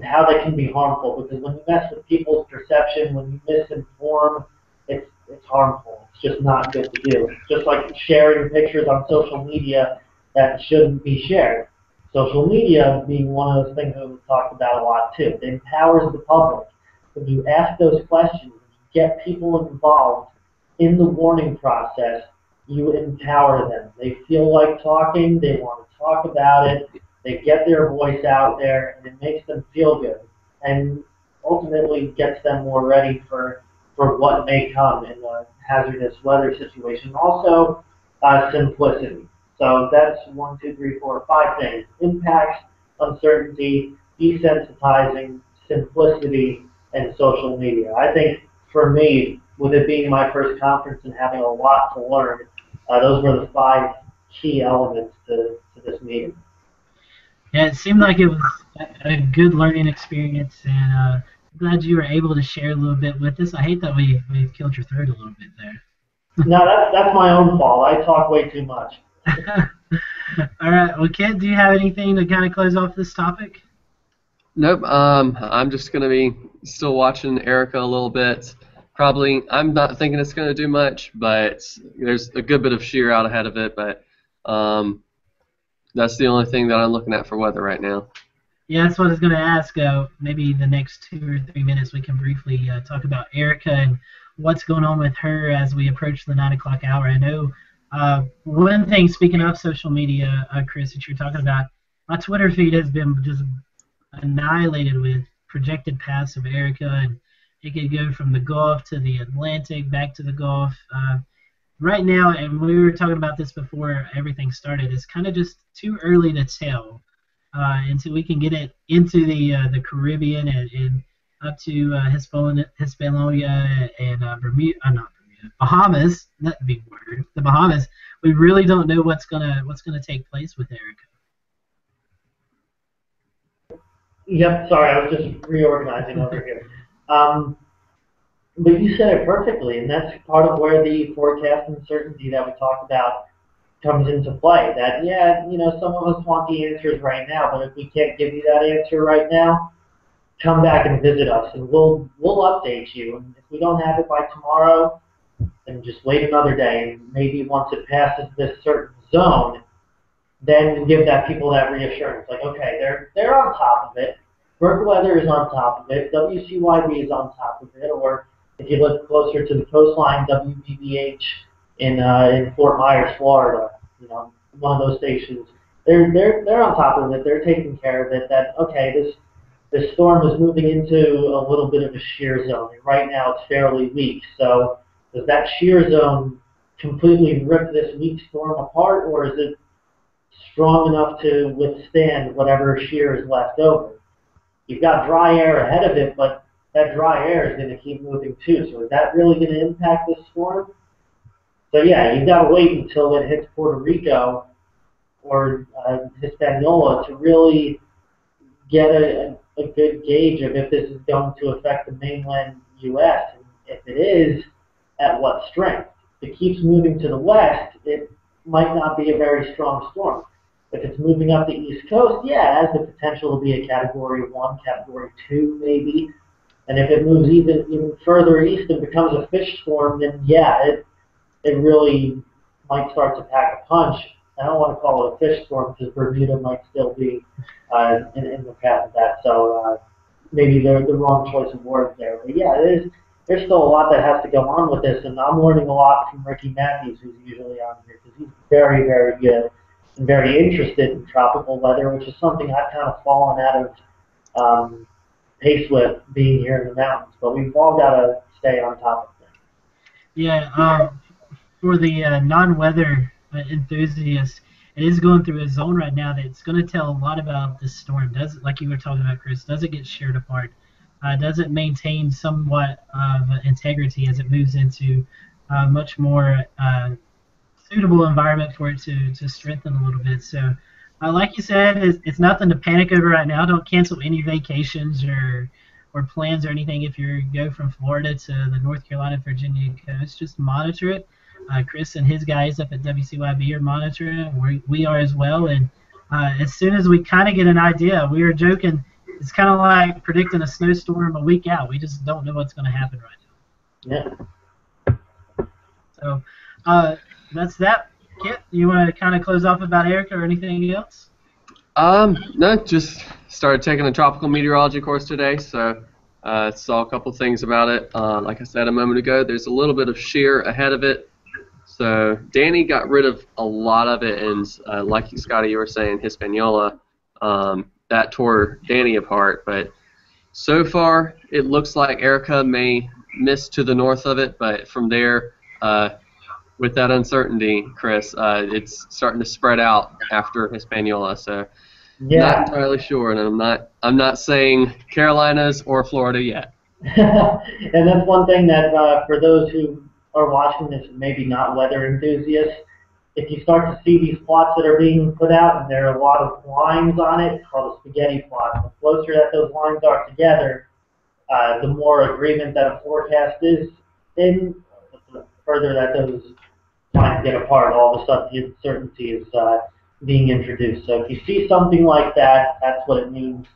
how that can be harmful, because when you mess with people's perception, when you misinform, it's harmful. It's just not good to do. Just like sharing pictures on social media that shouldn't be shared. Social media being one of those things that we've talked about a lot too. It empowers the public. When you ask those questions, you get people involved in the warning process, you empower them. They feel like talking, they want to talk about it, they get their voice out there, and it makes them feel good, and ultimately gets them more ready for what may come in a hazardous weather situation. Also, simplicity. So that's 1, 2, 3, 4, 5 things: impacts, uncertainty, desensitizing, simplicity, and social media. I think for me, with it being my first conference and having a lot to learn, those were the 5 key elements to this meeting. Yeah, it seemed like it was a good learning experience, and I'm glad you were able to share a little bit with us. I hate that we killed your throat a little bit there. No, that's my own fault. I talk way too much. All right. Well, Kit, do you have anything to kind of close off this topic? Nope. I'm just gonna be still watching Erica a little bit. Probably, I'm not thinking it's gonna do much, but there's a good bit of shear out ahead of it. But that's the only thing that I'm looking at for weather right now. Yeah, that's what I was going to ask. Maybe the next 2 or 3 minutes we can briefly talk about Erica and what's going on with her as we approach the 9 o'clock hour. I know one thing, speaking of social media, Chris, that you're talking about, my Twitter feed has been just annihilated with projected paths of Erica, and It could go from the Gulf to the Atlantic, back to the Gulf. Right now, and we were talking about this before everything started, it's kind of just too early to tell until we can get it into the Caribbean and up to Hispaniola and Bermuda, not Bermuda, Bahamas. Not the big word, the Bahamas. We really don't know what's gonna take place with Erica. Yep, sorry, I was just reorganizing over here. But you said it perfectly, and that's part of where the forecast uncertainty that we talked about comes into play. That, yeah, some of us want the answers right now, but if we can't give you that answer right now, come back and visit us, and we'll update you. And if we don't have it by tomorrow, then just wait another day, and maybe once it passes this certain zone, then give that people that reassurance. Like, okay, they're on top of it. Berg Weather is on top of it. WCYB is on top of it. Or if you look closer to the coastline, WBBH in Fort Myers, Florida, one of those stations, they're on top of it. They're taking care of it. That, okay, this storm is moving into a little bit of a shear zone, and right now it's fairly weak. So does that shear zone completely rip this weak storm apart, or is it strong enough to withstand whatever shear is left over? You've got dry air ahead of it, but that dry air is going to keep moving too. So is that really going to impact this storm? So yeah, you've got to wait until it hits Puerto Rico or Hispaniola to really get a good gauge of if this is going to affect the mainland U.S. And if it is, at what strength. If it keeps moving to the west, it might not be a very strong storm. If it's moving up the East Coast, yeah, it has the potential to be a Category 1, Category 2 maybe. And if it moves even further east and becomes a fish storm, then yeah, it really might start to pack a punch. I don't want to call it a fish storm because Bermuda might still be in the path of that. So maybe they're the wrong choice of words there. But yeah, there's still a lot that has to go on with this. And I'm learning a lot from Ricky Matthews, who's usually on here, because he's very, very good and very interested in tropical weather, which is something I've kind of fallen out of pace with being here in the mountains. But we've all got to stay on top of things. Yeah, for the non-weather enthusiasts, it is going through a zone right now that's going to tell a lot about this storm. Does it, like you were talking about, Chris, does it get sheared apart? Does it maintain somewhat of integrity as it moves into much more suitable environment for it to strengthen a little bit? So, like you said, it's nothing to panic over right now. Don't cancel any vacations or plans or anything if you go from Florida to the North Carolina, Virginia coast. Just monitor it. Chris and his guys up at WCYB are monitoring it. We are as well. And as soon as we kind of get an idea, we were joking, it's kind of like predicting a snowstorm a week out. We just don't know what's going to happen right now. Yeah. So that's that. Kit, you want to kind of close off about Erica or anything else? No, just started taking a tropical meteorology course today, so saw a couple things about it. Like I said a moment ago, there's a little bit of shear ahead of it. So Danny got rid of a lot of it, and like you, Scotty, you were saying, Hispaniola, that tore Danny apart. But so far, it looks like Erica may miss to the north of it, but from there, with that uncertainty, Chris, it's starting to spread out after Hispaniola. So Yeah. not entirely sure, and I'm not saying Carolinas or Florida yet. And that's one thing that for those who are watching this and maybe not weather enthusiasts, if you start to see these plots that are being put out and there are a lot of lines on it, it's called a spaghetti plot. The closer that those lines are together, the more agreement that a forecast is in, the further that those lines get apart, all of a sudden the uncertainty is being introduced. So if you see something like that, that's what it means.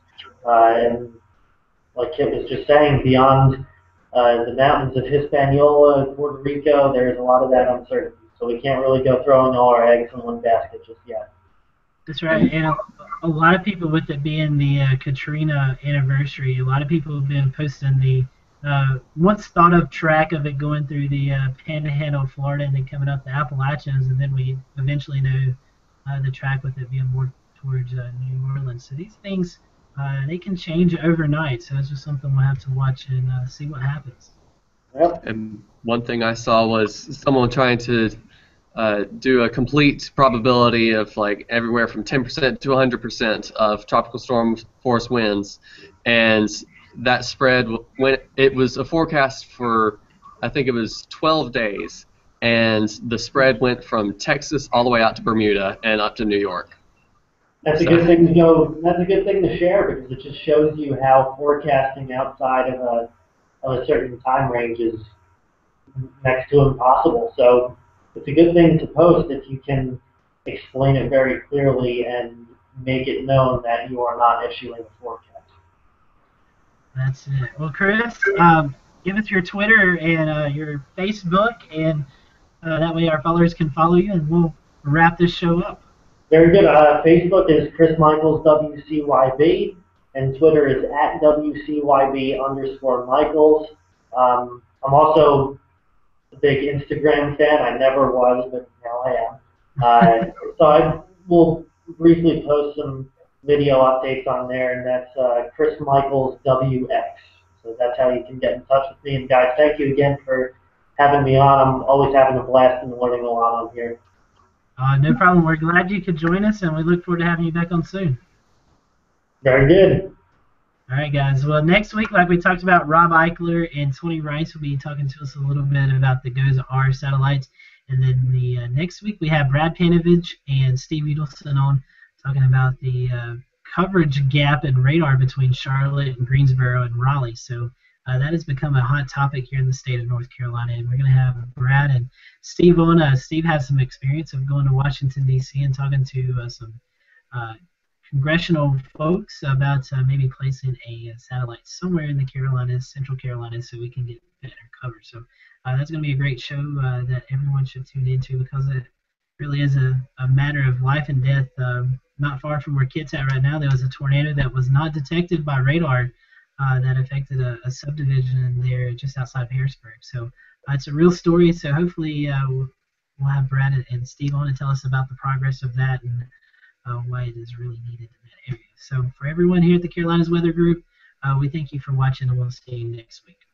And like Kit was just saying, beyond the mountains of Hispaniola and Puerto Rico, there's a lot of that uncertainty. So we can't really go throwing all our eggs in one basket just yet. That's right. And a lot of people, with it being the Katrina anniversary, a lot of people have been posting the once thought of track of it going through the Panhandle of Florida and then coming up the Appalachians, and then we eventually know the track with it being more towards New Orleans. So these things they can change overnight. So it's just something we'll have to watch and see what happens. Yep. And one thing I saw was someone trying to do a complete probability of like everywhere from 10% to 100% of tropical storm force winds, and that spread when it was a forecast for, I think it was 12 days, and the spread went from Texas all the way out to Bermuda and up to New York. That's a So, good thing to go. That's a good thing to share because it just shows you how forecasting outside of a certain time range is next to impossible. So it's a good thing to post if you can explain it very clearly and make it known that you are not issuing a forecast. That's it. Well, Chris, give us your Twitter and your Facebook, and that way our followers can follow you, and we'll wrap this show up. Very good. Facebook is Chris Michaels WCYB, and Twitter is at WCYB_Michaels. I'm also a big Instagram fan. I never was, but now I am. So I will briefly post some video updates on there, and that's Chris Michaels WX. So that's how you can get in touch with me. And guys, thank you again for having me on. I'm always having a blast and learning a lot on here. No problem. We're glad you could join us, and we look forward to having you back on soon. Very good. All right, guys. Well, next week, like we talked about, Rob Eichler and Tony Rice will be talking to us a little bit about the GOES-R satellites. And then the next week, we have Brad Panovich and Steve Edelson on talking about the coverage gap in radar between Charlotte and Greensboro and Raleigh. So that has become a hot topic here in the state of North Carolina. And we're going to have Brad and Steve on. Steve has some experience of going to Washington, D.C. and talking to some congressional folks about maybe placing a satellite somewhere in the Carolinas, Central Carolinas, so we can get better coverage. So that's going to be a great show that everyone should tune into because it really is a matter of life and death. Not far from where Kit's at right now, there was a tornado that was not detected by radar that affected a subdivision there just outside of Harrisburg. So it's a real story. So hopefully we'll have Brad and Steve on to tell us about the progress of that and why it is really needed in that area. So for everyone here at the Carolinas Weather Group, we thank you for watching, and we'll see you next week.